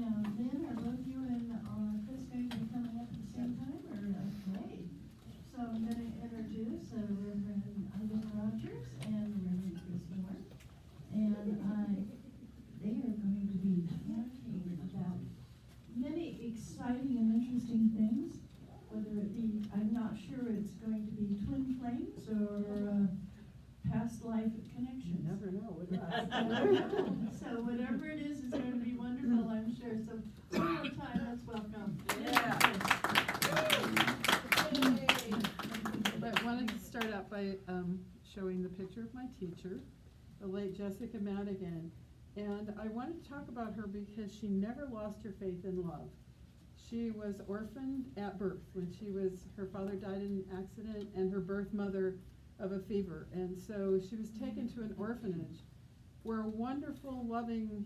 Now, Lynn, are both you and Chris going to be coming up at the same time, or great? So I'm going to introduce Reverend Lynn Rogers and Reverend Kristopher, and they are going to be talking about many exciting and interesting things. Whether it be, I'm not sure it's going to be twin flames or past life connections. You never know with us. So whatever it is going to be wonderful, I'm sure. So one more time, let's welcome. Yeah. I wanted to start out by showing the picture of my teacher, the late Jessica Madigan. And I wanted to talk about her because she never lost her faith in love. She was orphaned at birth when her father died in an accident and her birth mother of a fever. And so she was taken to an orphanage where a wonderful, loving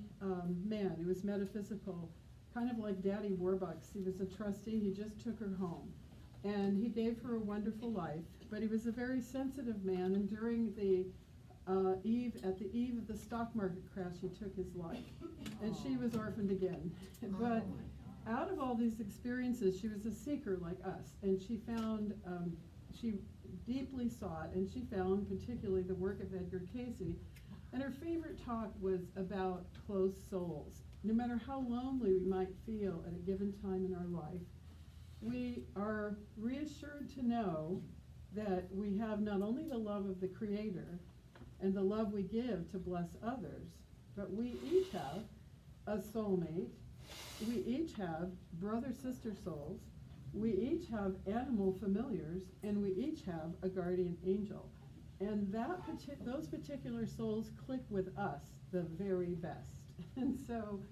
man who was metaphysical, kind of like Daddy Warbucks. He was a trustee. He just took her home. And he gave her a wonderful life. But he was a very sensitive man. And during the eve of the stock market crash, he took his life. And she was orphaned again. But out of all these experiences, she was a seeker like us. And she found, she deeply sought, and she found particularly the work of Edgar Cayce. And her favorite talk was about close souls. No matter how lonely we might feel at a given time in our life, we are reassured to know that we have not only the love of the Creator and the love we give to bless others, but we each have a soulmate, we each have brother-sister souls, we each have animal familiars, and we each have a guardian angel. And those particular souls click with us the very best. And so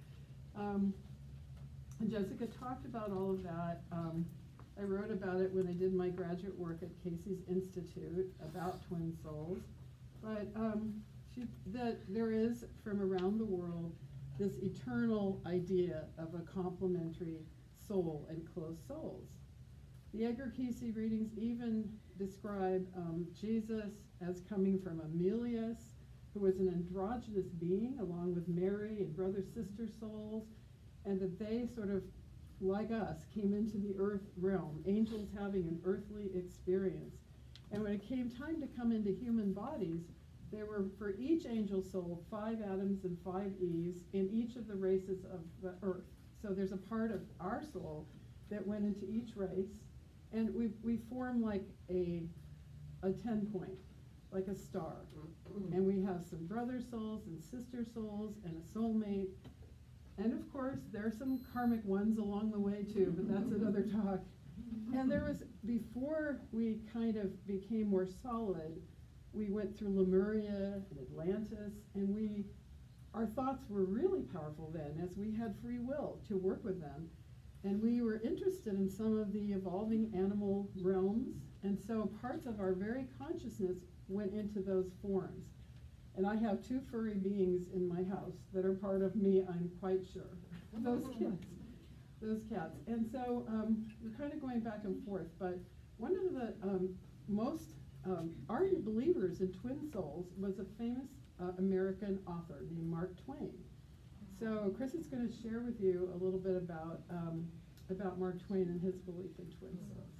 Jessica talked about all of that. I wrote about it when I did my graduate work at Cayce's Institute about twin souls. But that there is, from around the world, this eternal idea of a complementary soul and close souls. The Edgar Cayce readings even describe Jesus as coming from Emilius, who was an androgynous being, along with Mary and brother-sister souls, and that they sort of, like us, came into the earth realm, angels having an earthly experience. And when it came time to come into human bodies, there were, for each angel soul, 5 Adams and 5 Eves in each of the races of the earth. So there's a part of our soul that went into each race, and we form like a 10-point, like a star. And we have some brother souls and sister souls and a soulmate. And of course, there are some karmic ones along the way too, but that's another talk. And there was, before we kind of became more solid, we went through Lemuria and Atlantis, and our thoughts were really powerful then, as we had free will to work with them. And we were interested in some of the evolving animal realms, and so parts of our very consciousness went into those forms. And I have 2 furry beings in my house that are part of me, I'm quite sure. Those cats. And so we're kind of going back and forth, but one of the most ardent believers in twin souls was a famous American author named Mark Twain. So Chris is going to share with you a little bit about Mark Twain and his belief in twin souls.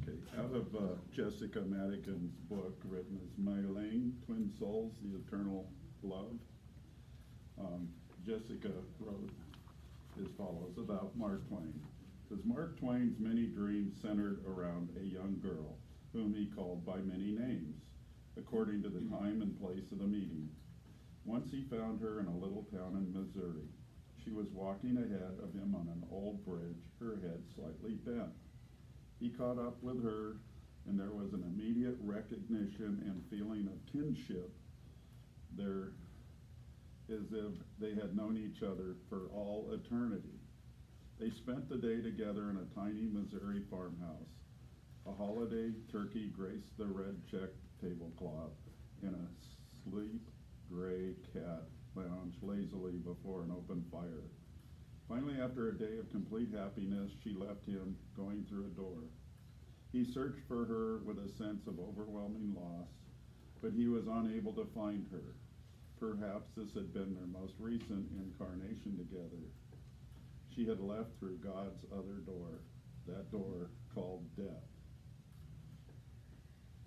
Okay, out of Jessica Madigan's book, written as My Lane, Twin Souls, The Eternal Love, Jessica wrote as follows about Mark Twain. It says, Mark Twain's many dreams centered around a young girl, whom he called by many names, according to the time and place of the meeting. Once he found her in a little town in Missouri. She was walking ahead of him on an old bridge, her head slightly bent. He caught up with her, and there was an immediate recognition and feeling of kinship there, as if they had known each other for all eternity. They spent the day together in a tiny Missouri farmhouse. A holiday turkey graced the red-checked tablecloth, and a sleek gray cat lounged lazily before an open fire. Finally, after a day of complete happiness, she left him, going through a door. He searched for her with a sense of overwhelming loss, but he was unable to find her. perhaps this had been their most recent incarnation together. She had left through God's other door, that door called death.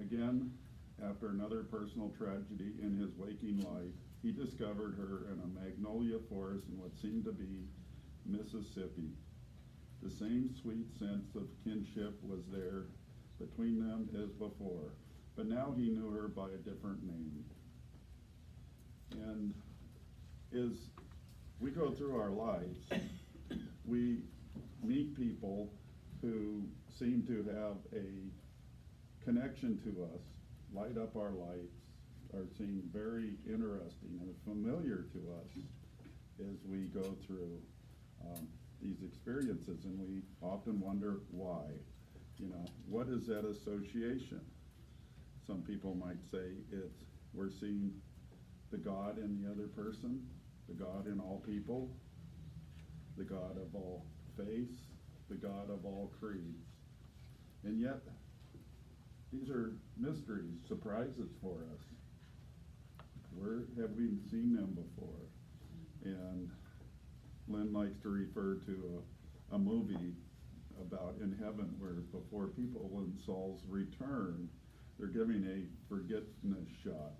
Again, after another personal tragedy in his waking life, he discovered her in a magnolia forest in what seemed to be Mississippi. The same sweet sense of kinship was there between them as before, but now he knew her by a different name. And as we go through our lives, we meet people who seem to have a connection to us, light up our lights, or seem very interesting and familiar to us as we go through these experiences, and we often wonder why. What is that association? Some people might say we're seeing the God in the other person, the God in all people, the God of all faiths, the God of all creeds. And yet, these are mysteries, surprises for us. Where have we seen them before? And Lynn likes to refer to a movie about in heaven where before people and souls return, they're giving a forgiveness shot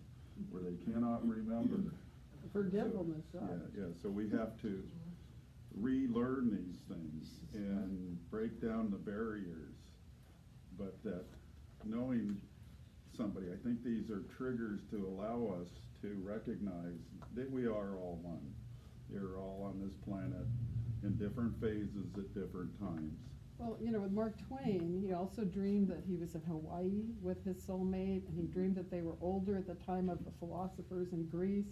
where they cannot remember. Forgiveness shot. Yeah, so we have to relearn these things and break down the barriers. But that knowing somebody, I think these are triggers to allow us to recognize that we are all one. We're all on this planet in different phases at different times. Well, with Mark Twain, he also dreamed that he was in Hawaii with his soulmate, and he dreamed that they were older at the time of the philosophers in Greece.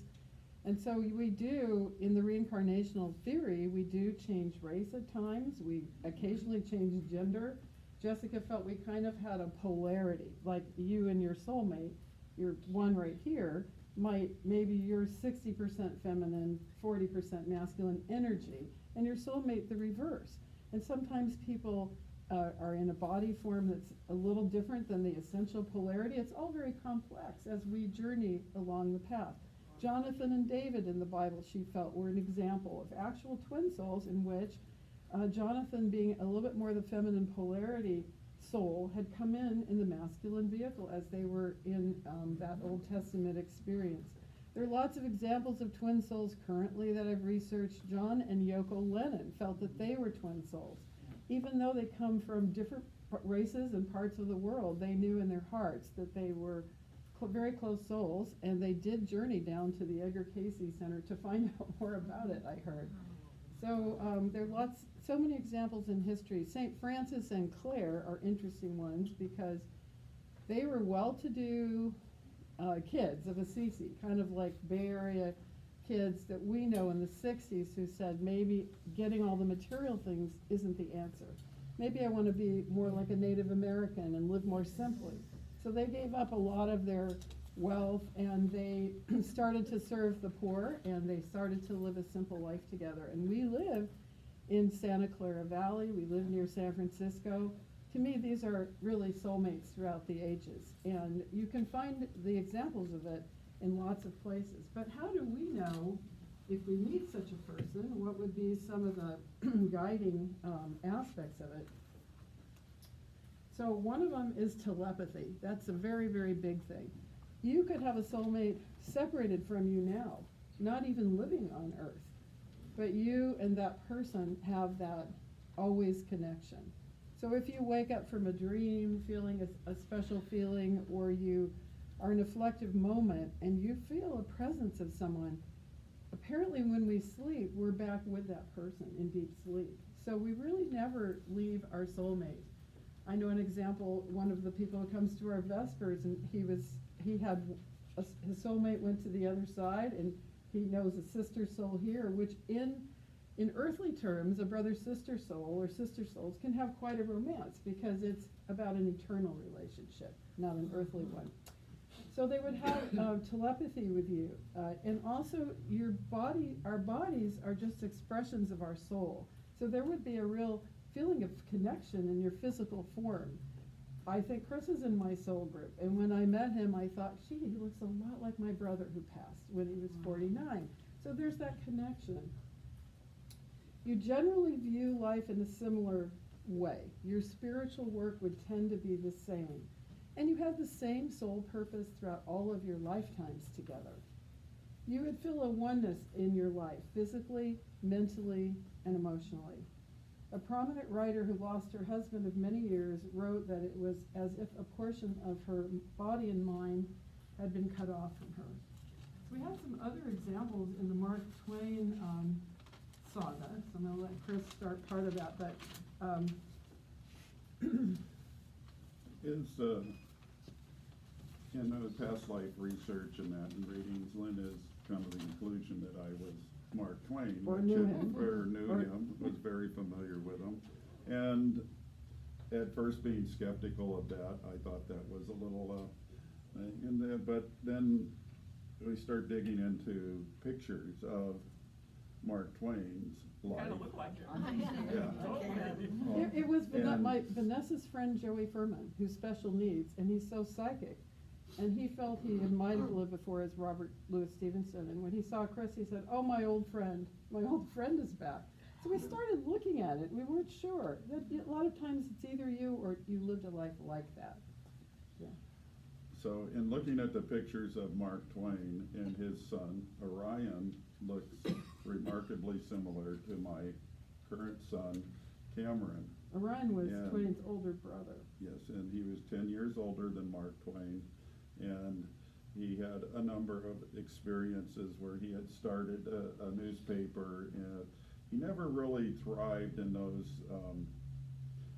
And so we do, in the reincarnational theory, we do change race at times. We occasionally change gender. Jessica felt we kind of had a polarity, like you and your soulmate, your one right here, maybe you're 60% feminine, 40% masculine energy, and your soulmate the reverse. And sometimes people are in a body form that's a little different than the essential polarity. It's all very complex as we journey along the path. Jonathan and David in the Bible, she felt, were an example of actual twin souls in which Jonathan, being a little bit more the feminine polarity soul, had come in the masculine vehicle as they were in that Old Testament experience. There are lots of examples of twin souls currently that I've researched. John and Yoko Lennon felt that they were twin souls. Even though they come from different races and parts of the world, they knew in their hearts that they were very close souls, and they did journey down to the Edgar Cayce Center to find out more about it, I heard. So there are so many examples in history. St. Francis and Clare are interesting ones because they were well-to-do kids of Assisi, kind of like Bay Area kids that we know in the 60s who said maybe getting all the material things isn't the answer. Maybe I want to be more like a Native American and live more simply. So they gave up a lot of their wealth and they started to serve the poor and they started to live a simple life together. And we live in Santa Clara Valley. We live near San Francisco. To me, these are really soulmates throughout the ages. And you can find the examples of it in lots of places. But how do we know if we meet such a person, what would be some of the guiding aspects of it? So one of them is telepathy. That's a very, very big thing. You could have a soulmate separated from you now, not even living on Earth. But you and that person have that always connection. So if you wake up from a dream feeling a special feeling, or you are in a reflective moment and you feel a presence of someone, apparently when we sleep, we're back with that person in deep sleep. So we really never leave our soulmate. I know an example, one of the people who comes to our Vespers, and his soulmate went to the other side, and he knows a sister soul here, which in earthly terms, a brother-sister soul or sister souls can have quite a romance because it's about an eternal relationship, not an earthly one. So they would have telepathy with you. And also our bodies are just expressions of our soul. So there would be a real feeling of connection in your physical form. I think Chris is in my soul group. And when I met him, I thought, gee, he looks a lot like my brother who passed when he was 49. So there's that connection. You generally view life in a similar way. Your spiritual work would tend to be the same. And you have the same soul purpose throughout all of your lifetimes together. You would feel a oneness in your life, physically, mentally, and emotionally. A prominent writer who lost her husband of many years wrote that it was as if a portion of her body and mind had been cut off from her. So we have some other examples in the Mark Twain saga, so I'm going to let Chris start part of that, but in the past life research and that and readings, Lynn has come to the conclusion that I was Mark Twain, Or which knew it- him. or knew Or- him, was very familiar with him. And at first being skeptical of that, I thought that was a little, but then we start digging into pictures of Mark Twain's life. Kinda look like it. Yeah. it was And- Vanessa's friend Joey Furman, who's special needs, and he's so psychic. And he felt he had might have lived before as Robert Louis Stevenson. And when he saw Chris, he said, "Oh, my old friend is back." So we started looking at it. We weren't sure. A lot of times it's either you or you lived a life like that. Yeah. So in looking at the pictures of Mark Twain and his son, Orion looks remarkably similar to my current son, Cameron. Orion was Yeah. Twain's older brother. Yes, and he was 10 years older than Mark Twain, and he had a number of experiences where he had started a newspaper, and he never really thrived in those,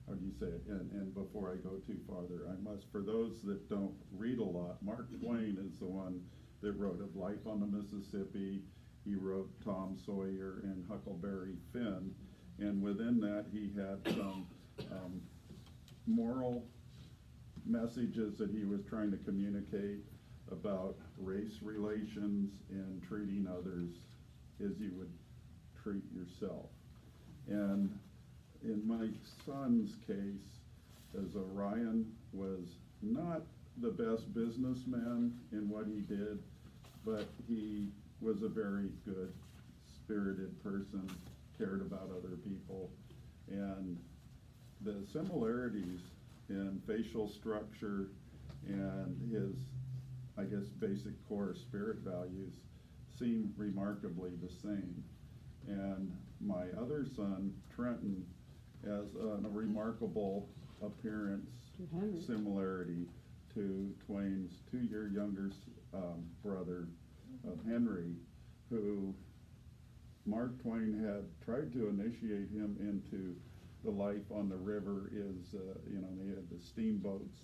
how do you say it, and before I go too farther, I must, for those that don't read a lot, Mark Twain is the one that wrote Of Life on the Mississippi. He wrote Tom Sawyer and Huckleberry Finn, and within that he had some moral messages that he was trying to communicate about race relations and treating others as you would treat yourself. And in my son's case, as Orion was not the best businessman in what he did, but he was a very good spirited person, cared about other people, and the similarities in facial structure and his, I guess, basic core spirit values seem remarkably the same. And my other son, Trenton, has a remarkable appearance Henry. similarity to Twain's 2-year younger brother, Henry, who Mark Twain had tried to initiate him into the life on the river. They had the steamboats,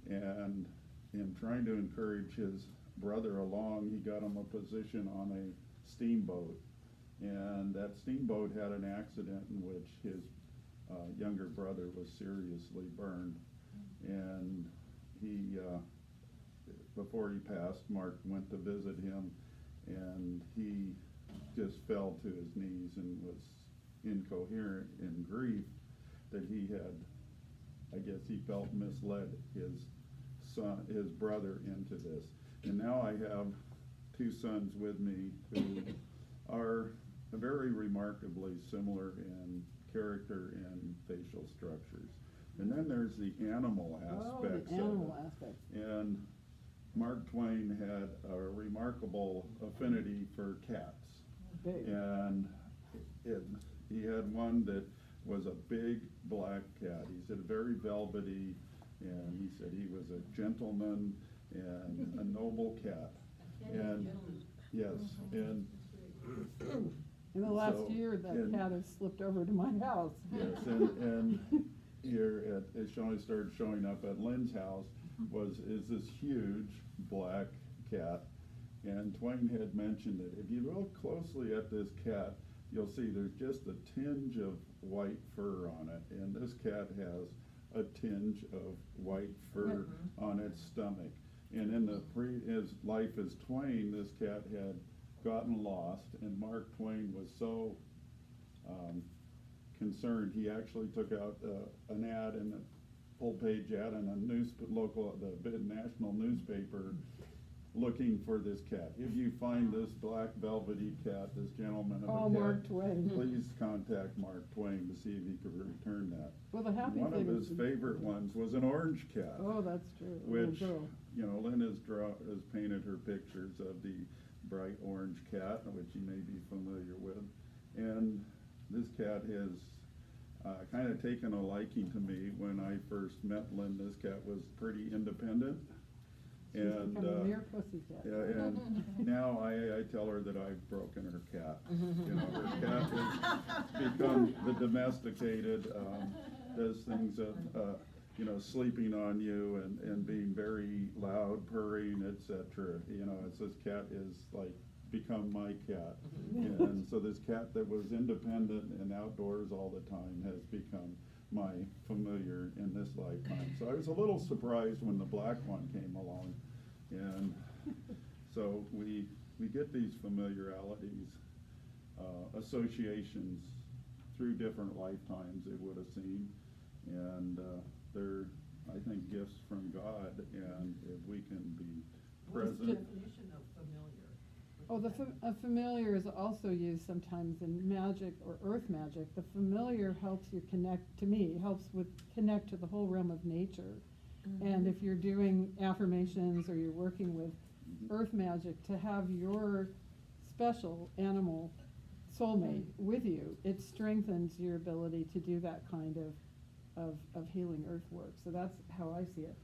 and in trying to encourage his brother along, he got him a position on a steamboat, and that steamboat had an accident in which his younger brother was seriously burned, and he before he passed, Mark went to visit him, and he just fell to his knees and was incoherent in grief that he had, I guess he felt misled his brother into this. And now I have 2 sons with me who are very remarkably similar in character and facial structures. And then there's the animal aspects Oh, the animal of it. aspect. And Mark Twain had a remarkable affinity for cats. Big. And he had one that was a big black cat. He said very velvety, and he said he was a gentleman and a noble cat. And yes, and In the last so- year, that and- cat has slipped over to my house. yes, and here as Shawnee started showing up at Lynn's house is this huge black cat. And Twain had mentioned that if you look closely at this cat, you'll see there's just a tinge of white fur on it, and this cat has a tinge of white fur on its stomach. And in his life as Twain, this cat had gotten lost, and Mark Twain was so concerned, he actually took out an ad in the full-page ad in the national newspaper looking for this cat. If you find this black velvety cat, this gentleman of a Call cat, Mark Twain. please contact Mark Twain to see if he could return that. Well, the happy One of thing his is- favorite ones was an orange cat. Oh, that's true. A little Which, girl. Lynn has painted her pictures of the bright orange cat, which you may be familiar with. And this cat has kind of taken a liking to me. When I first met Lynn, this cat was pretty independent. She's And, become a mere pussycat. yeah, and now I tell her that I've broken her cat. Her cat has become the domesticated, does things of, sleeping on you and being very loud, purring, etc. This cat is like become my cat. And so this cat that was independent and outdoors all the time has become my familiar in this lifetime. So I was a little surprised when the black one came along. And so we get these familiarities, associations through different lifetimes, it would have seemed. And they're, I think, gifts from God, and if we can be present. What's the definition of familiar? Oh, a familiar is also used sometimes in magic or earth magic. The familiar helps you helps connect to the whole realm of nature. And if you're doing affirmations or you're working with earth magic, to have your special animal soulmate with you, it strengthens your ability to do that kind of healing earth work. So that's how I see it.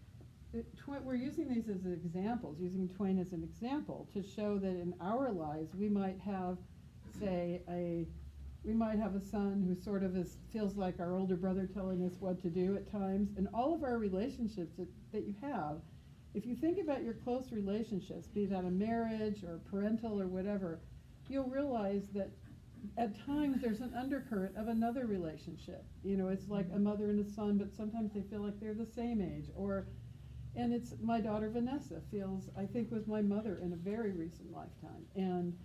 We're using these as examples, using Twain as an example to show that in our lives we might have, say, we might have a son who sort of feels like our older brother telling us what to do at times. And all of our relationships that you have, if you think about your close relationships, be that a marriage or parental or whatever, you'll realize that at times there's an undercurrent of another relationship. It's like a mother and a son, but sometimes they feel like they're the same age. And it's my daughter Vanessa feels, I think, with my mother in a very recent lifetime. And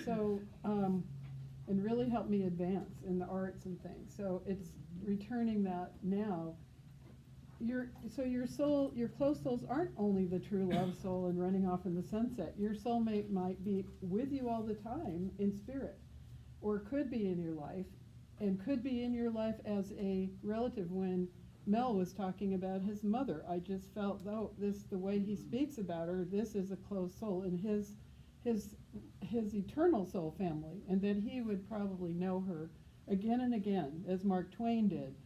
so, and really helped me advance in the arts and things. So it's returning that now. Your soul, your close souls aren't only the true love soul and running off in the sunset. Your soulmate might be with you all the time in spirit, or could be in your life, and could be in your life as a relative. When Mel was talking about his mother, I just felt, the way he speaks about her, this is a close soul in his eternal soul family, and that he would probably know her again and again, as Mark Twain did,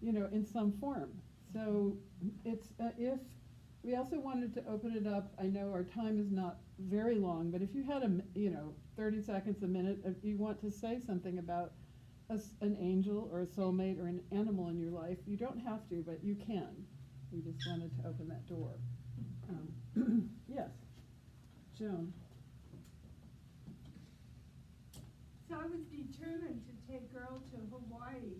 in some form. So it's if we also wanted to open it up. I know our time is not very long, but if you had 30 seconds, a minute, if you want to say something about an angel or a soulmate or an animal in your life, you don't have to, but you can. We just wanted to open that door. Yes, Joan. So I was determined to take Earl to Hawaii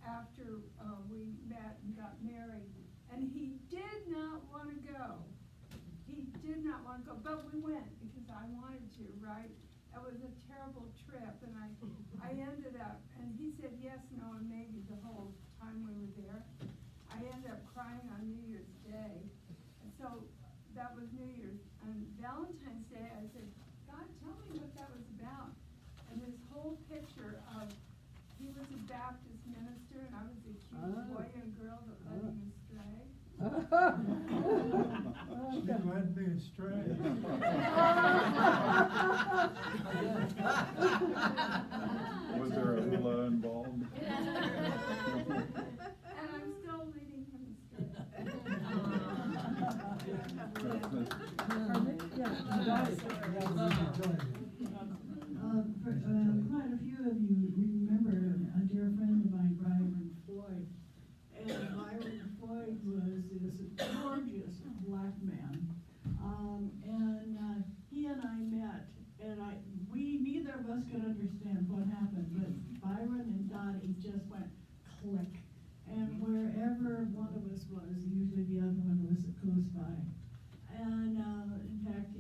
after we met and got married, and he did not want to go. He did not want to go, but we went because I wanted to, right? It was a terrible trip, and I ended up, and he said yes, no, and maybe the whole time we were there. I ended up crying on New Year's Day, and so that was New Year's. And Valentine's Day, I said, God, tell me what that was about. And this whole picture of, he was a Baptist minister, and I was a cute boy and girl that led him astray. She led me astray. Was there a hula involved? And I'm still leading him Quite a few of you remember a dear friend of mine, Byron Floyd. And Byron Floyd was this gorgeous black man. He and I met, and we neither of us could understand what happened, but Byron and Dottie just went click. And wherever one of us was, usually the other one was close by. And in fact,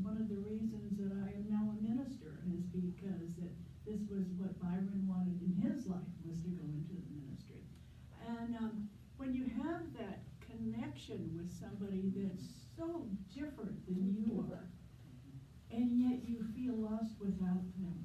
one of the reasons that I am now a minister is because this was what Byron wanted in his life, was to go into the ministry. And when you have that connection with somebody that's so different than you are, and yet you feel lost without them.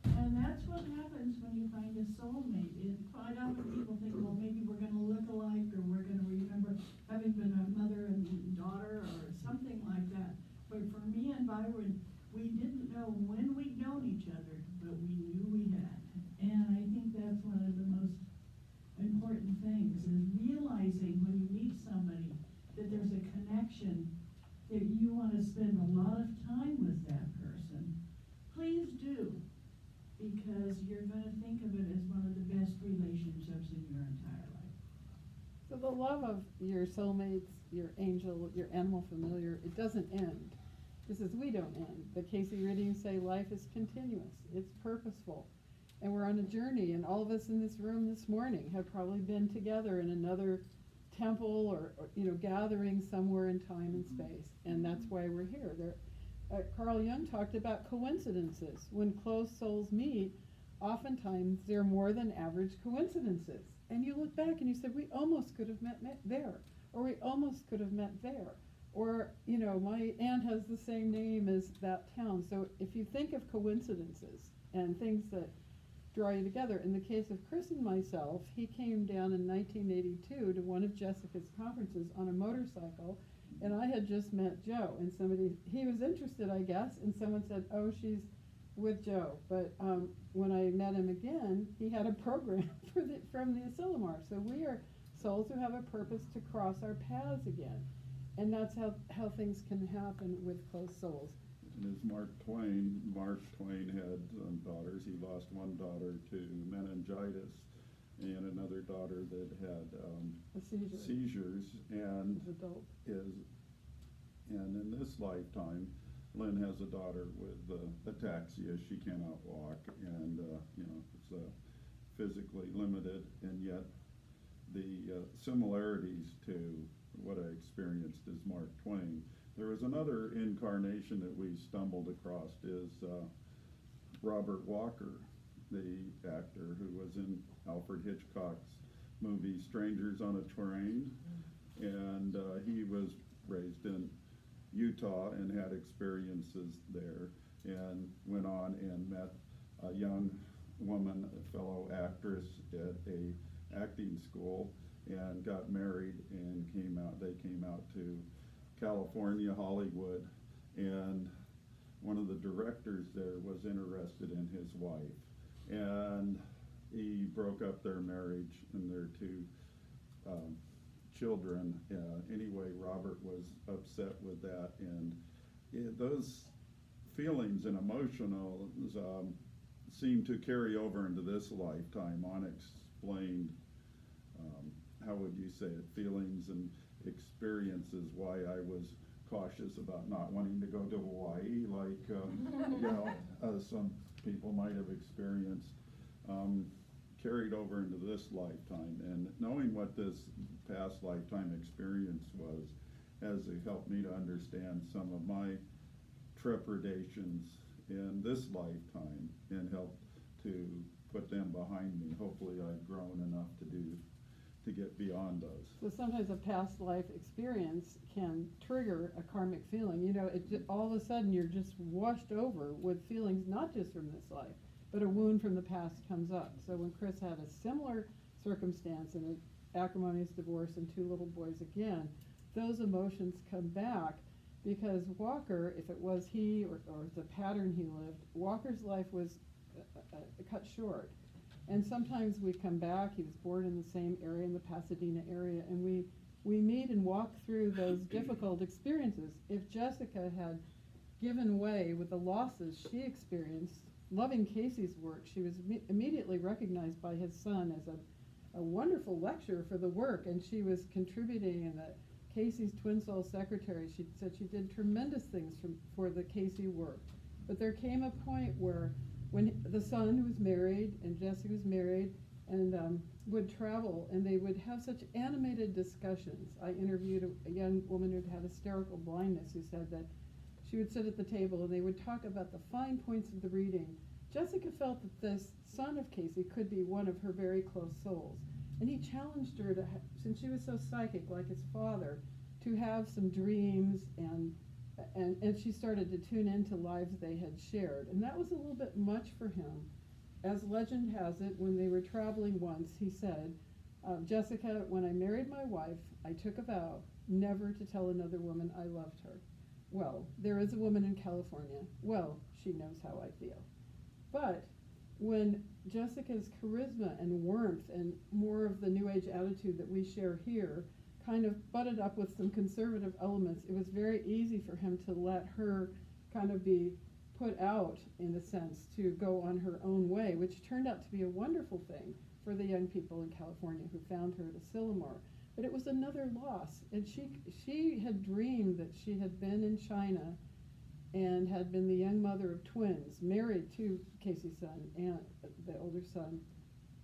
And that's what happens when you find a soulmate. Quite often people think, well, maybe we're gonna look alike, or we're gonna remember having been a mother and daughter, or something like that. But for me and Byron, we didn't know when we'd known each other, but we knew we had. And I think that's one of the most important things, is realizing when you meet somebody that there's a connection, that you want to spend a lot of time with that person. Please do, because you're going to think of it as one of the best relationships in your entire life. So the love of your soulmates, your angel, your animal familiar, it doesn't end. Just as we don't end. The Casey readings say life is continuous. It's purposeful. And we're on a journey, and all of us in this room this morning have probably been together in another temple or gathering somewhere in time and space. And that's why we're here. Carl Jung talked about coincidences. When close souls meet, oftentimes they're more than average coincidences. And you look back and you say, we almost could have met there, or we almost could have met there. Or, my aunt has the same name as that town. So if you think of coincidences and things that draw you together, in the case of Chris and myself, he came down in 1982 to one of Jessica's conferences on a motorcycle, and I had just met Joe, and he was interested, I guess, and someone said, oh, she's with Joe. But when I met him again, he had a program from the Asilomar. So we are souls who have a purpose to cross our paths again. And that's how things can happen with close souls. And as Mark Twain had daughters. He lost one daughter to meningitis and another daughter that had seizures. And in this lifetime, Lynn has a daughter with ataxia. She cannot walk, and it's physically limited, and yet the similarities to what I experienced as Mark Twain. There was another incarnation that we stumbled across, is Robert Walker, the actor who was in Alfred Hitchcock's movie Strangers on a Train, and he was raised in Utah and had experiences there, and went on and met a young woman, a fellow actress at a acting school, and got married, and they came out to California, Hollywood, and one of the directors there was interested in his wife, and he broke up their marriage and their two children. Anyway, Robert was upset with that, and those feelings and emotions seem to carry over into this lifetime, unexplained, how would you say it, feelings and experiences, why I was cautious about not wanting to go to Hawaii, like some people might have experienced, carried over into this lifetime. And knowing what this past lifetime experience was has helped me to understand some of my trepidations in this lifetime, and helped to put them behind me. Hopefully I've grown enough to get beyond those. So sometimes a past life experience can trigger a karmic feeling. All of a sudden you're just washed over with feelings, not just from this life, but a wound from the past comes up. So when Chris had a similar circumstance in an acrimonious divorce and two little boys again, those emotions come back, because Walker, if it was he or the pattern he lived, Walker's life was cut short. And sometimes we come back. He was born in the same area, in the Pasadena area, and we meet and walk through those difficult experiences. If Jessica had given way with the losses she experienced, loving Casey's work, she was immediately recognized by his son as a wonderful lecturer for the work, and she was contributing in the Casey's Twin Soul secretary. She said she did tremendous things for the Casey work. But there came a point where, when the son, who was married, and Jesse was married, and would travel, and they would have such animated discussions. I interviewed a young woman who'd had hysterical blindness, who said that she would sit at the table and they would talk about the fine points of the reading. Jessica felt that this son of Casey could be one of her very close souls. And he challenged her to, since she was so psychic, like his father, to have some dreams, and she started to tune into lives they had shared. And that was a little bit much for him. As legend has it, when they were traveling once, he said, Jessica, when I married my wife, I took a vow never to tell another woman I loved her. Well, there is a woman in California. Well, she knows how I feel. But when Jessica's charisma and warmth and more of the New Age attitude that we share here kind of butted up with some conservative elements, it was very easy for him to let her kind of be put out, in a sense, to go on her own way, which turned out to be a wonderful thing for the young people in California who found her at Asilomar. But it was another loss, and she had dreamed that she had been in China and had been the young mother of twins, married to Casey's son, and the older son,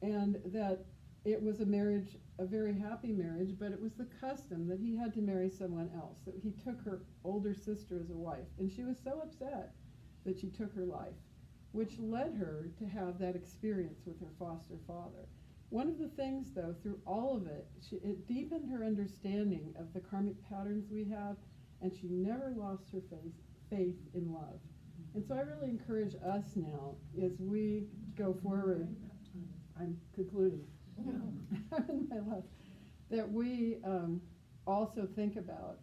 and that it was a marriage, a very happy marriage, but it was the custom that he had to marry someone else, that he took her older sister as a wife, and she was so upset that she took her life, which led her to have that experience with her foster father. One of the things, though, through all of it, it deepened her understanding of the karmic patterns we have, and she never lost her faith in love. And so I really encourage us now, as we go forward, I'm concluding, in my love, that we also think about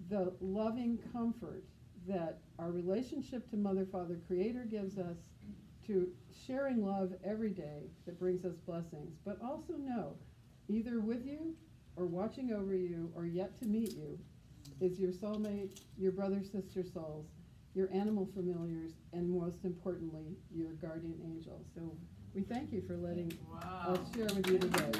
the loving comfort that our relationship to Mother, Father, Creator gives us, to sharing love every day that brings us blessings, but also know, either with you or watching over you or yet to meet you is your soulmate, your brother, sister souls, your animal familiars, and most importantly, your guardian angel. So we thank you for letting us share with you today.